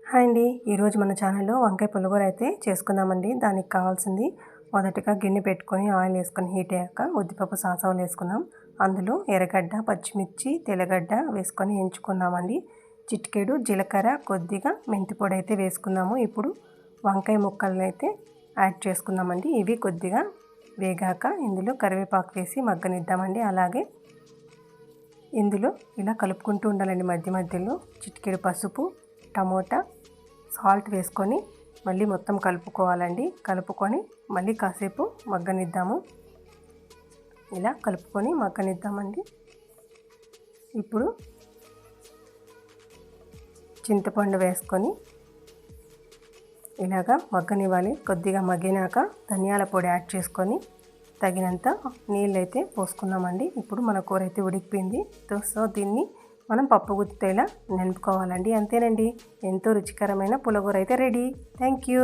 Hi అండి, ఈరోజు మన ఛానల్లో వంకాయ పులిహోర అయితే చేసుకుందామండి. దానికి కావాల్సింది మొదటగా గిన్నె పెట్టుకొని ఆయిల్ వేసుకొని హీట్ అయ్యాక ఉద్దిపప్పు సాసవలు వేసుకుందాం. అందులో ఎర్రగడ్డ, పచ్చిమిర్చి, తెల్లగడ్డ వేసుకొని ఎంచుకుందామండి. చిటికెడు జీలకర్ర, కొద్దిగా మెంతి పొడి అయితే వేసుకుందాము. ఇప్పుడు వంకాయ ముక్కలను అయితే యాడ్ చేసుకుందామండి. ఇవి కొద్దిగా వేగాక ఇందులో కరివేపాకు వేసి మగ్గనిద్దామండి. అలాగే ఇందులో ఇలా కలుపుకుంటూ ఉండాలండి. మధ్య మధ్యలో చిటికెడు పసుపు, టమోటా, సాల్ట్ వేసుకొని మళ్ళీ మొత్తం కలుపుకోవాలండి. కలుపుకొని మళ్ళీ కాసేపు మగ్గనిద్దాము. ఇలా కలుపుకొని మగ్గనిద్దామండి. ఇప్పుడు చింతపండు వేసుకొని ఇలాగా మగ్గనివ్వాలి. కొద్దిగా మగ్గినాక ధనియాల పొడి యాడ్ చేసుకొని తగినంత నీళ్ళు అయితే పోసుకున్నామండి. ఇప్పుడు మన కూర అయితే ఉడికిపోయింది. సో దీన్ని మనం పప్పు గుత్తితో ఇలా నింపుకోవాలండి. అంతేనండి, ఎంతో రుచికరమైన పులిహోర అయితే రెడీ. Thank you.